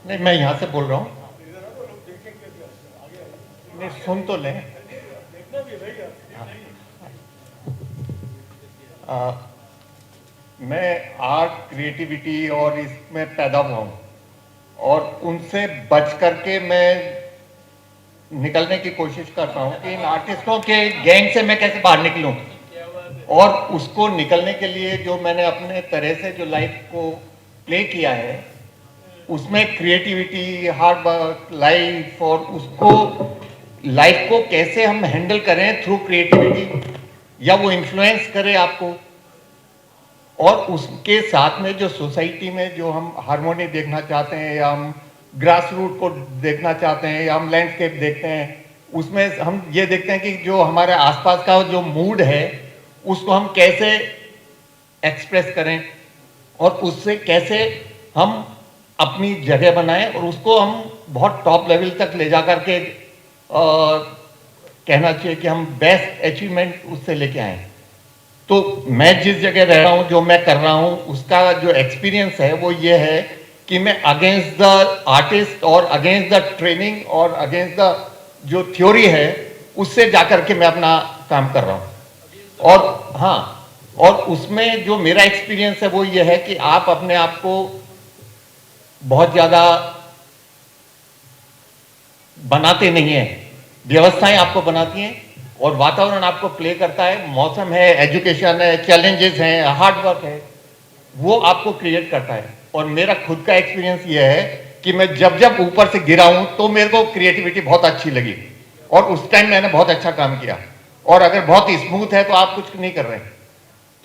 नहीं, मैं यहाँ से बोल रहा हूँ. नहीं, सुन तो लें. मैं आर्ट, क्रिएटिविटी और इसमें पैदा हुआ हूँ और उनसे बच करके मैं निकलने की कोशिश करता हूँ कि इन आर्टिस्टों के गैंग से मैं कैसे बाहर निकलूँ. और उसको निकलने के लिए जो मैंने अपने तरह से जो लाइफ को प्ले किया है उसमें क्रिएटिविटी, हार्ड वर्क, लाइफ और उसको लाइफ को कैसे हम हैंडल करें थ्रू क्रिएटिविटी या वो इन्फ्लुएंस करे आपको. और उसके साथ में जो सोसाइटी में जो हम हार्मोनी देखना चाहते हैं या हम ग्रास रूट को देखना चाहते हैं या हम लैंडस्केप देखते हैं, उसमें हम ये देखते हैं कि जो हमारे आसपास का जो मूड है उसको हम कैसे एक्सप्रेस करें और उससे कैसे हम अपनी जगह बनाएं और उसको हम बहुत टॉप लेवल तक ले जा करके कहना चाहिए कि हम बेस्ट अचीवमेंट उससे लेके आए. तो मैं जिस जगह रह रहा हूँ, जो मैं कर रहा हूँ, उसका जो एक्सपीरियंस है वो ये है कि मैं अगेंस्ट द आर्टिस्ट और अगेंस्ट द ट्रेनिंग और अगेंस्ट द जो थ्योरी है उससे जाकर के मैं अपना काम कर रहा हूँ. और हाँ, और उसमें जो मेरा एक्सपीरियंस है वो ये है कि आप अपने आप को बहुत ज़्यादा बनाते नहीं हैं, व्यवस्थाएं आपको बनाती हैं और वातावरण आपको प्ले करता है. मौसम है, एजुकेशन है, चैलेंजेस हैं, हार्ड वर्क है, वो आपको क्रिएट करता है। और मेरा खुद का एक्सपीरियंस ये है कि मैं जब जब ऊपर से गिरा हूं तो मेरे को क्रिएटिविटी बहुत अच्छी लगी और उस टाइम मैंने बहुत अच्छा काम किया। और अगर बहुत स्मूथ है तो आप कुछ नहीं कर रहे।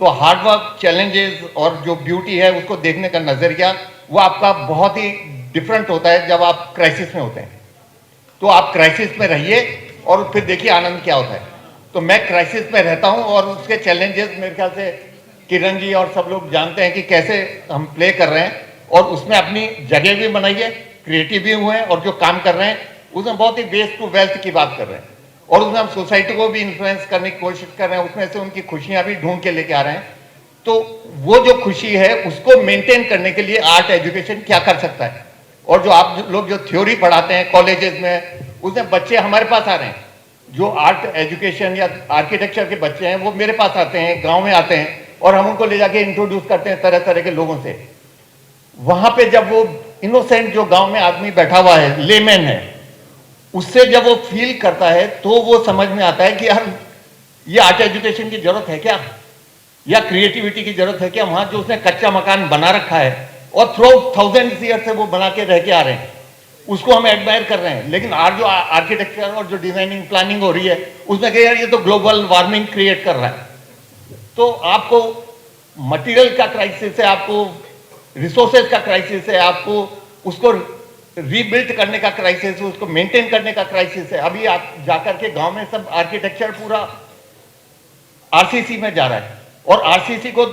तो हार्डवर्क, चैलेंजेस और जो ब्यूटी है उसको देखने का नजरिया वो आपका बहुत ही डिफरेंट होता है जब आप क्राइसिस में होते हैं। तो आप क्राइसिस में रहिए और फिर देखिए आनंद क्या होता है। तो मैं क्राइसिस में रहता हूं और उसके चैलेंजेस मेरे ख्याल से किरण जी और सब लोग जानते हैं कि कैसे हम प्ले कर रहे हैं और उसमें अपनी जगह भी बनाइए, क्रिएटिव भी हुए हैं और जो काम कर रहे हैं उसमें बहुत ही वेस्ट टू वेल्थ की बात कर रहे हैं और उसमें हम सोसाइटी को भी इन्फ्लुएंस करने की कोशिश कर रहे हैं, उसमें से उनकी खुशियां भी ढूंढ के लेके आ रहे हैं। तो वो जो खुशी है उसको मेंटेन करने के लिए आर्ट एजुकेशन क्या कर सकता है। और जो आप लोग जो थ्योरी पढ़ाते हैं कॉलेजेस में, उसमें बच्चे हमारे पास आ रहे हैं, जो आर्ट एजुकेशन या आर्किटेक्चर के बच्चे हैं वो मेरे पास आते हैं, गांव में आते हैं और हम उनको ले जाके इंट्रोड्यूस करते हैं तरह तरह के लोगों से। वहां पे जब वो इनोसेंट जो गांव में आदमी बैठा हुआ है, लेमैन है, उससे जब वो फील करता है तो वो समझ में आता है कि यार ये आर्ट एजुकेशन की जरूरत है क्या, या क्रिएटिविटी की जरूरत है क्या। वहां जो उसने कच्चा मकान बना रखा है और थ्रू थाउजेंड ईयर से वो बना के रह के आ रहे हैं, उसको हम एडमायर कर रहे हैं। लेकिन आज जो आर्किटेक्चर और जो डिजाइनिंग प्लानिंग हो रही है उसमें कह यार ये तो ग्लोबल वार्मिंग क्रिएट कर रहा है। तो आपको मटेरियल का क्राइसिस है, आपको रिसोर्सेज का क्राइसिस है, आपको उसको रीबिल्ड करने का क्राइसिस है, उसको मेंटेन करने का क्राइसिस है। अभी आप जाकर के गांव में सब आर्किटेक्चर पूरा आरसीसी में जा रहा है और आरसीसी को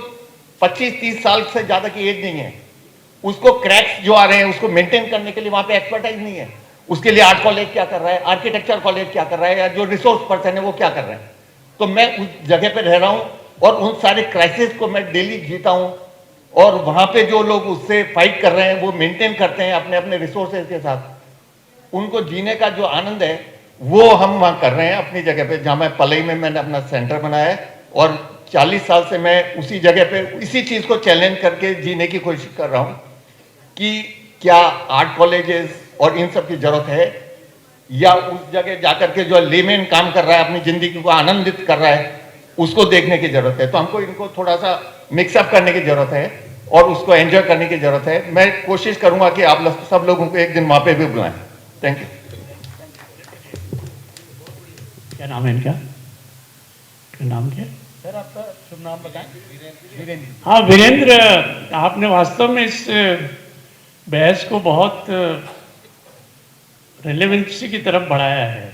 25-30 साल से ज्यादा की एज नहीं है। उसको क्रैक्स जो आ रहे हैं उसको मेंटेन करने के लिए वहां पे एक्सपर्टाइज नहीं है। उसके लिए आर्ट कॉलेज क्या कर रहा है, आर्किटेक्चर कॉलेज क्या कर रहा है, या जो रिसोर्स पर्सन है वो क्या कर रहे हैं। तो मैं उस जगह पे रह रहा हूं और उन सारे क्राइसिस को मैं डेली जीता हूं और वहां पे जो लोग उससे फाइट कर रहे हैं वो मेंटेन करते हैं अपने अपने रिसोर्सेज के साथ। उनको जीने का जो आनंद है वो हम वहां कर रहे हैं अपनी जगह पे, जहां मैं पलई में मैंने अपना सेंटर बनाया है और 40 साल से मैं उसी जगह पे इसी चीज को चैलेंज करके जीने की कोशिश कर रहा हूं कि क्या आर्ट कॉलेजेस और इन सब की जरूरत है, या उस जगह जाकर के जो लेमैन काम कर रहा है अपनी जिंदगी को आनंदित कर रहा है उसको देखने की जरूरत है। तो हमको इनको थोड़ा सा मिक्सअप करने की जरूरत है और उसको एंजॉय करने की जरूरत है। मैं कोशिश करूंगा कि आप सब लोगों को एक दिन वहां पे भी बुलाएं। Thank you. क्या नाम है इनका? नाम क्या? सर आपका शुभ नाम बताएं। वीरेंद्र। हाँ वीरेंद्र, आपने वास्तव में इस बहस को बहुत रेलेवेंसी की तरफ बढ़ाया है।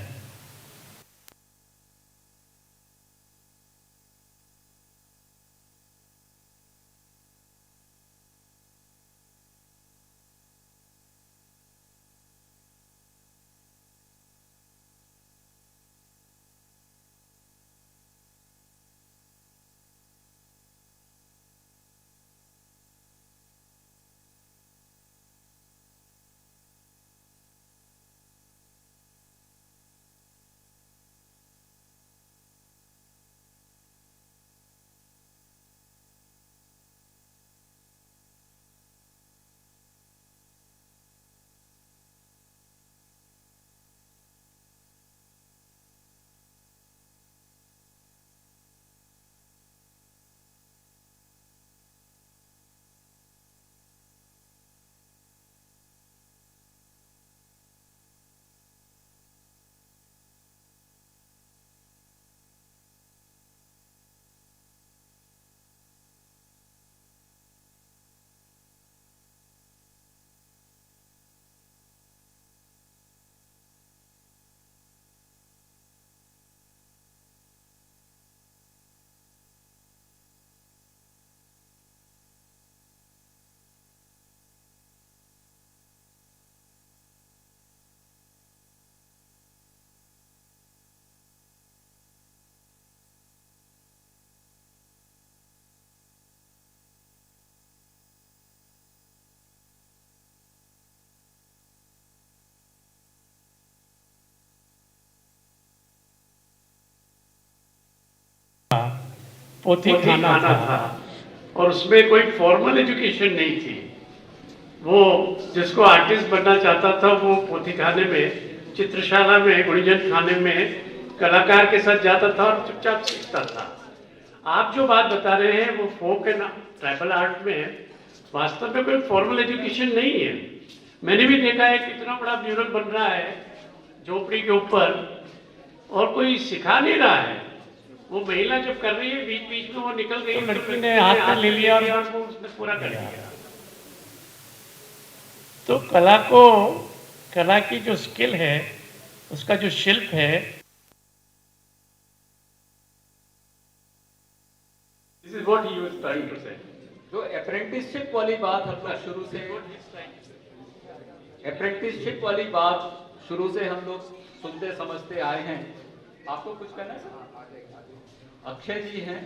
पोथी खाना था और उसमें कोई फॉर्मल एजुकेशन नहीं थी। वो जिसको आर्टिस्ट बनना चाहता था वो पोथी खाने में, चित्रशाला में, गुणिजन खाने में कलाकार के साथ जाता था और चुपचाप सीखता था। आप जो बात बता रहे हैं वो फोक एंड ट्राइबल आर्ट में है, वास्तव में कोई फॉर्मल एजुकेशन नहीं है। मैंने भी देखा है कि इतना बड़ा म्यूरल बन रहा है झोपड़ी के ऊपर और कोई सिखा नहीं रहा है। वो महिला जब कर रही है बीच बीच में वो निकल गई, तो लड़की ने हाथ में ले लिया और वो उसने पूरा कर दिया। तो कला की जो स्किल है, उसका जो शिल्प है, this is what he was trying to say. जो अप्रेंटिसशिप वाली बात अपना शुरू से, अप्रेंटिसशिप वाली बात शुरू से हम लोग सुनते समझते आए हैं। आपको कुछ कहना है सर? अक्षय जी हैं,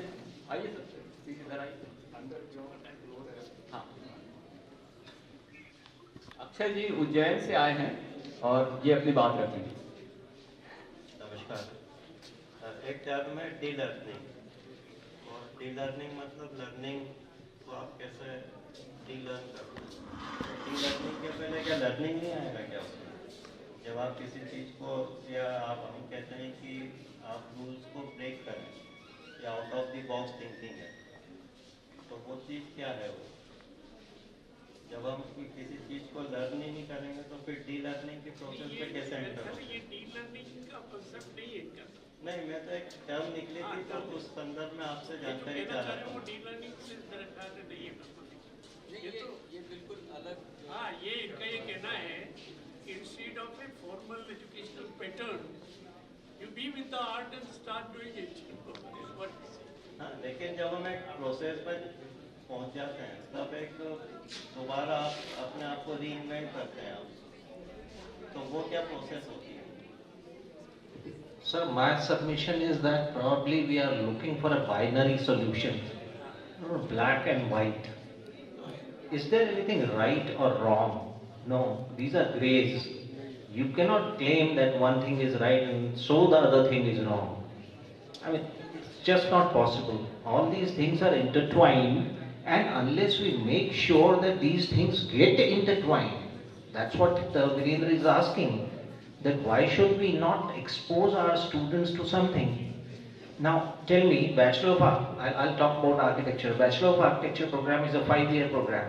आइए सर, सीधे इधर आइए। हाँ, अक्षय जी उज्जैन से आए हैं और ये अपनी बात रखेंगे। नमस्कार। एक टर्म है डी लर्निंग, और डी लर्निंग मतलब लर्निंग को आप कैसे डी लर्न करो। डी लर्निंग के पहले क्या लर्निंग नहीं आएगा क्या उसमें? जब आप किसी चीज़ को, या आप हम कहते हैं कि आप रूल्स को ब्रेक करें या out of the box thinking है, तो वो चीज़ क्या है वो? जब हम किसी चीज़ को लर्न ही नहीं करेंगे तो फिर डी लर्निंग के प्रोसेस पे कैसे एंटर होगा? ये डी लर्निंग का कांसेप्ट नहीं है इनका। नहीं, मैं तो एक टर्म निकली थी तो उस संदर्भ में आपसे जानकारी चाह रहा था। वो डी लर्निंग से मेरे ख्याल से नहीं है बिल्कुल। ये बिल्कुल अलग। हाँ, ये इनका ये कहना है कि instead of a formal educational pattern you be with the art and start doing it. हाँ, लेकिन जब हम एक प्रोसेस पर पहुंच जाते हैं तब एक दोबारा आप अपने आप को रीइन्वेंट करते हैं आप, तो वो क्या प्रोसेस होती है? Sir, my submission is that probably we are looking for a binary solution, black and white. Is there anything right or wrong? No, these are grays. You cannot claim that one thing is right and so the other thing is wrong. I mean, it's just not possible. All these things are intertwined, and unless we make sure that these things get intertwined, that's what the Virendra is asking. That why should we not expose our students to something? Now, tell me, Bachelor of I'll talk about architecture. Bachelor of Architecture program is a 5-year program.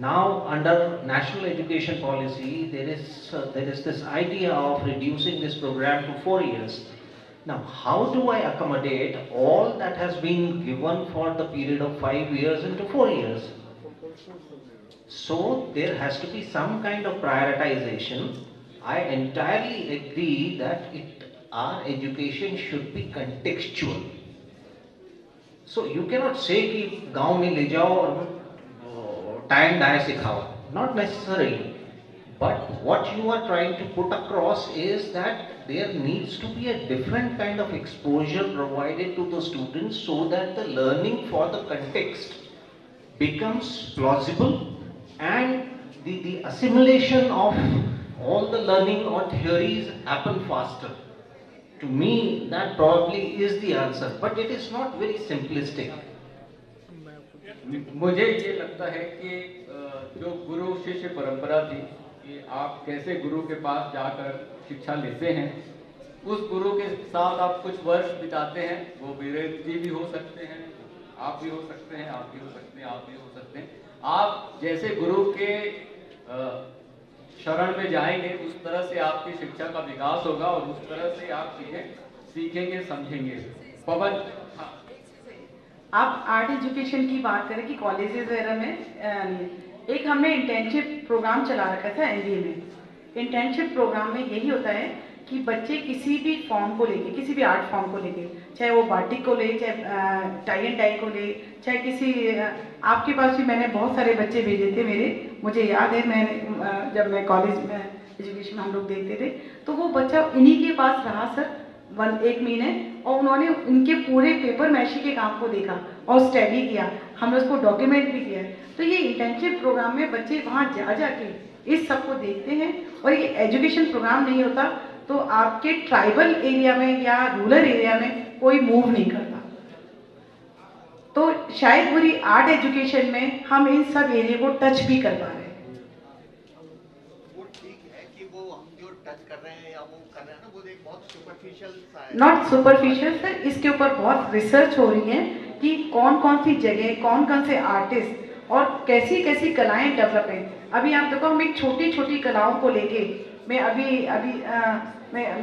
Now, under National Education Policy, there is this idea of reducing this program to 4 years. Now, how do I accommodate all that has been given for the period of 5 years into 4 years? So, there has to be some kind of prioritization. I entirely agree that our education should be contextual. So you cannot say कि गांव में ले जाओ और tie and dye सिखाओ. Not necessarily. But what you are trying to put across is that there needs to be a different kind of exposure provided to the students so that the learning for the context becomes plausible, and the assimilation of all the learning or theories happen faster. To me, that probably is the answer, but it is not very simplistic. मुझे ये लगता है कि जो गुरु शिष्य परंपरा थी कि आप कैसे गुरु के पास जाकर शिक्षा लेते हैं, उस गुरु के साथ आप कुछ वर्ष बिताते हैं। वो वीरेंद्र जी भी हो सकते हैं, आप भी हो सकते हैं, आप भी हो सकते हैं, आप भी हो सकते हैं। आप जैसे गुरु के शरण में जाएंगे उस तरह से आपकी शिक्षा का विकास होगा और उस तरह से आप चीजें सीखेंगे, समझेंगे। पवन, हाँ। आप आर्ट एजुकेशन की बात करें कि कॉलेजेस वगैरह में एक हमने इंटर्नशिप प्रोग्राम चला रखा था एमबीए में। इंटर्नशिप प्रोग्राम में यही होता है कि बच्चे किसी भी फॉर्म को लेके, किसी भी आर्ट फॉर्म को लेके, चाहे वो बाटिक को ले, चाहे टाई एंड डाई को ले, चाहे किसी, आपके पास भी मैंने बहुत सारे बच्चे भेजे थे मेरे, मुझे याद है, मैंने जब मैं कॉलेज में एजुकेशन हम लोग देखते थे तो वो बच्चा इन्हीं के पास रहा सर 1 महीने, और उन्होंने उनके पूरे पेपर मैशी के काम को देखा और स्टडी किया, हमने उसको डॉक्यूमेंट भी किया। तो ये इंटर्नशिप प्रोग्राम में बच्चे वहाँ जा जाके इस सब को देखते हैं, और ये एजुकेशन प्रोग्राम नहीं होता तो आपके ट्राइबल एरिया में या रूरल एरिया में कोई मूव नहीं करता। तो शायद पूरी आर्ट एजुकेशन में हम इन सब एरिया को टच भी कर पा रहे हैं। वो ठीक है कि वो हम जो टच कर रहे हैं या वो कर रहे हैं ना, वो एक बहुत सुपरफिशियल सा है। नॉट सुपरफिशियल सर, इसके ऊपर बहुत रिसर्च हो रही है कि कौन कौन सी जगह, कौन कौन से आर्टिस्ट और कैसी कैसी कलाएं डेवलप हैं। अभी आप देखो, हम एक छोटी छोटी कलाओं को लेके, मैं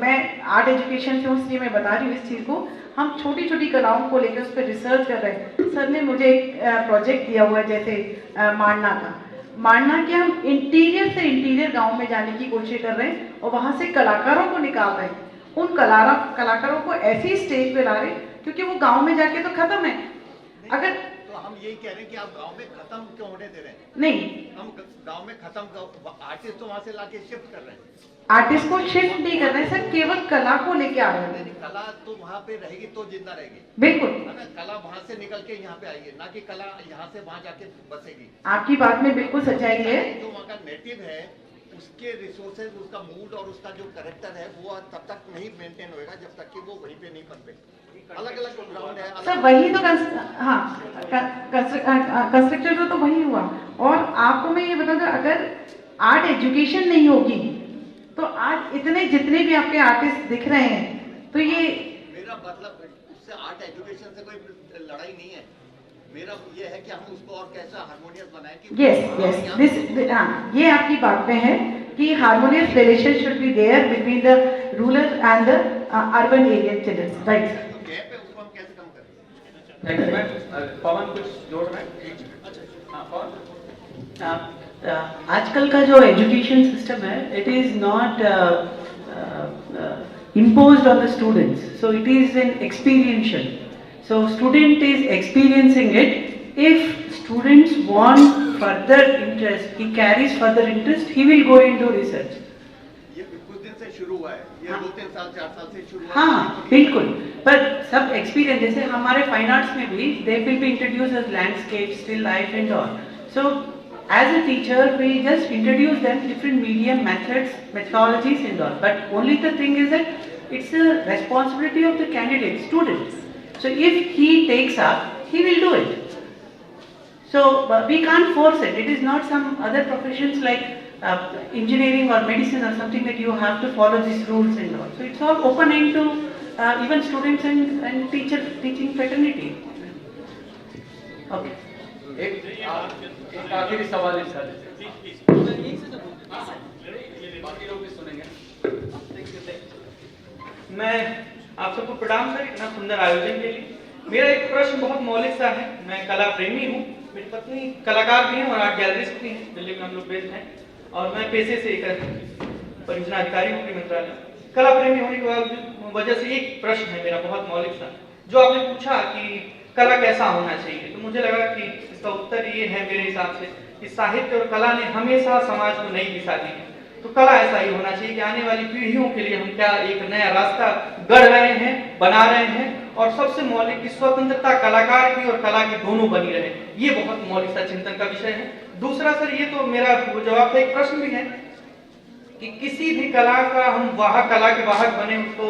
मैं आर्ट एजुकेशन से हूँ इसलिए मैं बता रही हूँ इस चीज़ को। हम छोटी छोटी कलाओं को लेकर उस पर रिसर्च कर रहे हैं। सर ने मुझे एक प्रोजेक्ट दिया हुआ है, जैसे मांडना के हम इंटीरियर से इंटीरियर गांव में जाने की कोशिश कर रहे हैं और वहां से कलाकारों को निकाल रहे हैं। उन कलाकारों को ऐसी स्टेज पे ला रहे हैं क्योंकि वो गांव में जाके तो खत्म है। अगर तो हम यही कह रहे हैं कि आप गांव में खत्म क्यों होने दे रहे हैं? नहीं, हम गांव में खत्म, आर्टिस्ट तो वहां से लाके शिफ्ट कर रहे हैं। आर्टिस्ट को शिफ्ट नहीं कर रहे हैं सर, केवल कला को लेके आ रहे हैं। कला तो वहाँ पे रहेगी तो जिंदा रहेगी, बिल्कुल, है ना? कला वहाँ से निकल के यहाँ पे आएगी, ना कि कला यहाँ से वहाँ जाके बसेगी। आपकी बात में बिल्कुल सच्चाई है। जो वहाँ का नेटिव है उसके रिसोर्सेज, उसका मूड और उसका जो कैरेक्टर है वो तब तक नहीं मेंटेन होएगा जब तक कि वो वहीं पे नहीं पनपे। अलग अलग ग्राउंड है, सर वही तो कंस्ट्रक्टर तो वही हुआ। और आपको मैं ये बता दूं, अगर आर्ट एजुकेशन नहीं होगी तो आज इतने जितने भी आपके आर्टिस्ट दिख रहे हैं, तो ये मेरा मतलब उससे आर्ट एजुकेशन से कोई लड़ाई नहीं है। मेरा ये है कि हम उसको और कैसा हार्मोनियस बनाएं कि यस दिस, हाँ, ये आपकी बात पे है कि harmonious relation should be there between the rural and the urban area children, right? Gap है, उसको हम कैसे कम करें? Thank you ma'am. पवन कुछ जोड़ रहे हैं? हाँ पवन। आजकल का जो एजुकेशन सिस्टम है, it is not imposed on the students, so it is an experiential, so student is experiencing it. If students want further interest, he carries further interest, he will go into research. ये कुछ दिन से शुरू हुआ है, ये 2-3 साल 4 साल से शुरू हुआ है। हाँ बिल्कुल, पर सब एक्सपीरियंस, जैसे हमारे फाइन आर्ट्स में भी they will be introduce as landscape, still life and all. So as a teacher we just introduce them different medium, methods, methodologies and all, but only the thing is that it's a responsibility of the candidate student. So if he takes up, he will do it. So we can't force it. It is not some other professions like engineering or medicine or something that you have to follow these rules and all. So it's all open end to even students and teaching fraternity. Okay. एक आखिरी सवाल इस बाकी लोग भी सुनेंगे। मैं आप सबको प्रणाम सर, इतना सुंदर आयोजन के लिए। मेरा एक प्रश्न बहुत मौलिक सा है। मैं कला प्रेमी हूँ, मेरी पत्नी कलाकार भी है और आर्ट गैलरिस्ट भी है, दिल्ली में हम लोग बेस्ड हैं, और मैं पेशे से एक परियोजना अधिकारी हूँ मंत्रालय। कला प्रेमी होने की वजह से एक प्रश्न है मेरा बहुत मौलिक सा, जो आपने पूछा कि कला कैसा होना चाहिए, तो मुझे लगा कि इसका उत्तर ये है मेरे हिसाब से कि साहित्य और कला ने हमेशा समाज को नई दिशा दी है। तो कला ऐसा ही होना चाहिए कि आने वाली पीढ़ियों के लिए हम क्या एक नया रास्ता गढ़ रहे हैं, बना रहे हैं, और सबसे मौलिक की स्वतंत्रता कलाकार की और कला की दोनों बनी रहे। ये बहुत मौलिक सा चिंतन का विषय है। दूसरा सर, ये तो मेरा जवाब था, एक प्रश्न भी है कि किसी भी कला का हम वाहक, कला के वाहक बने, उसको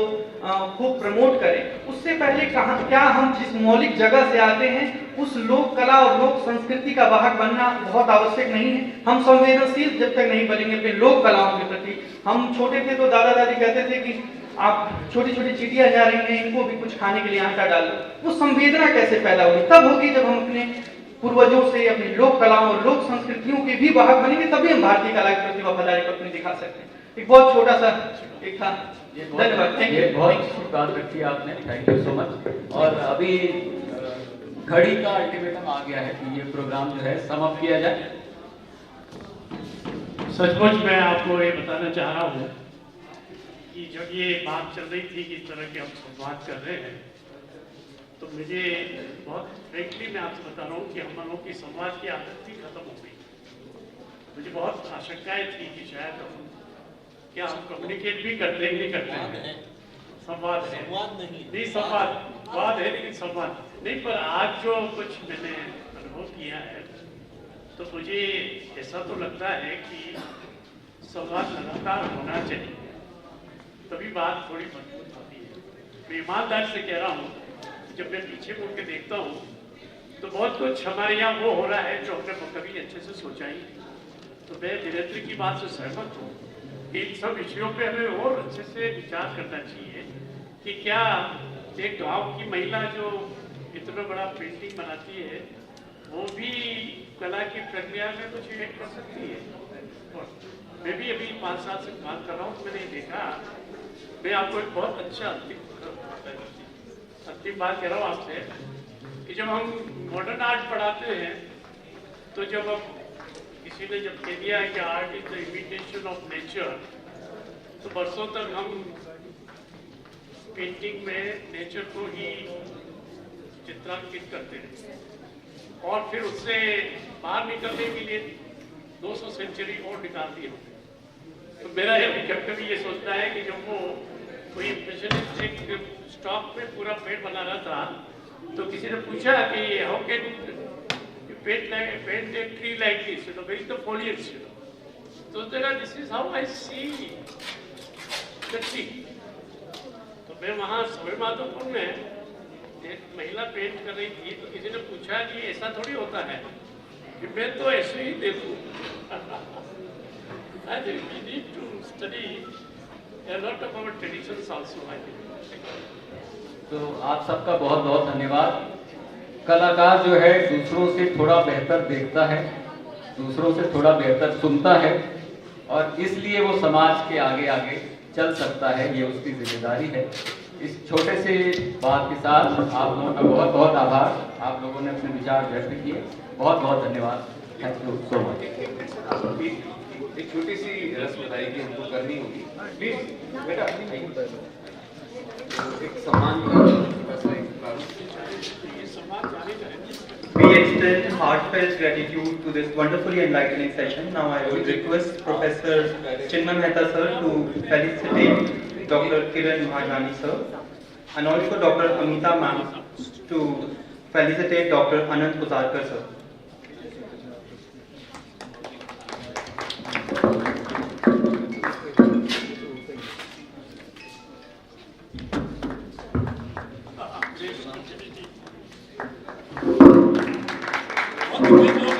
खूब प्रमोट करें, उससे पहले क्या हम जिस मौलिक जगह से आते हैं उस लोक कला और लोक संस्कृति का वाहक बनना बहुत आवश्यक नहीं है। हम संवेदनशील जब तक नहीं बनेंगे अपने लोक कलाओं के प्रति। हम छोटे थे तो दादा दादी कहते थे कि आप छोटी छोटी चीटियां जा रही हैं, इनको भी कुछ खाने के लिए आटा डालो। वो संवेदना कैसे पैदा होगी? तब होगी जब हम अपने पूर्वजों से अपनी लोक कलाओं और लोक संस्कृतियों के भी वाहक बनेंगे, तभी हम भारतीय कला के प्रति वफादारी को अपनी दिखा सकते हैं। एक बहुत छोटा सा एक था। धन्यवाद, थैंक यू। बहुत अच्छी बात रखी है आपने, थैंक यू सो मच। और अभी घड़ी का अल्टीमेटम आ गया है कि ये प्रोग्राम जो है समाप्त किया जाए। सचमुच मैं आपको ये बताना चाह रहा हूँ कि जब ये बात चल रही थी कि इस तरह के हम संवाद कर रहे हैं, तो मुझे बहुत फ्रेंकली मैं आपसे बता रहा हूँ कि हम लोगों की संवाद की आदत थी खत्म हो गई। मुझे बहुत आशंकाएं थी कि शायद हम क्या हम कम्युनिकेट भी करते हैं, नहीं करते हैं, संवाद है, नहीं संवाद वाद है लेकिन संवाद नहीं। पर आज जो कुछ मैंने अनुभव किया है तो मुझे ऐसा तो लगता है कि संवाद लगातार होना चाहिए, तभी बात थोड़ी मजबूत होती है। मैं ईमानदारी से कह रहा हूँ, जब मैं पीछे मुड़ के देखता हूँ तो बहुत कुछ हमारे यहाँ वो हो रहा है जो हमने कभी अच्छे से सोचा ही नहीं। तो मैं वीरेंद्र की बात से सहमत हूँ, इन सब विषयों पे हमें और अच्छे से विचार करना चाहिए कि क्या एक गांव की महिला जो इतना बड़ा पेंटिंग बनाती है, वो भी कला की प्रक्रिया में कुछ ऐड कर सकती है। और मैं भी अभी 5 साल से बात कर रहा हूँ, तो मैंने देखा, मैं आपको एक बहुत अच्छा अंतिम बात कह रहा हूँ आपसे, कि जब हम मॉडर्न आर्ट पढ़ाते हैं, तो जब हम किसी ने जब कह दिया है कि art is the imitation of nature, तो बरसों तक हम पेंटिंग में नेचर को ही चित्रांकित करते हैं, और फिर उससे बाहर निकलने के लिए 200 सेंचुरी और निकाल दी हमने। तो मेरा कभी ये सोचता है कि जब वो कोई इम्प्रेशनिस्टिक स्टॉक पे पूरा पेड़ बना रहा था, तो किसी ने पूछा कि how can you paint a tree like this, you know, where is the foliage, you know? तो this is how I see the tree. तो मैं वहाँ सवाई माधोपुर में एक महिला पेंट कर रही थी, तो किसी ने पूछा कि ऐसा थोड़ी होता है कि मैं तो ऐसे ही देखूं। I think we need to study a lot of our traditions also, I think. तो आप सबका बहुत बहुत धन्यवाद। कलाकार जो है दूसरों से थोड़ा बेहतर देखता है, दूसरों से थोड़ा बेहतर सुनता है, और इसलिए वो समाज के आगे आगे चल सकता है, ये उसकी जिम्मेदारी है। इस छोटे से बात के साथ आप लोगों का बहुत बहुत आभार। आप लोगों ने अपने विचार व्यक्त किए, बहुत बहुत धन्यवाद। Thank you so much. एक छोटी सी रस्म बताएगी, हमको करनी होगी, प्लीज बेटा। एक सम्मान We extend heartfelt gratitude to this wonderfully enlightening session. Now I would request Professor Chinmay Mehta sir to felicitate Dr. Kiran Mahajani sir, and also Dr. Amita ma'am to felicitate Dr. Anant Puzarkar sir. Thank you.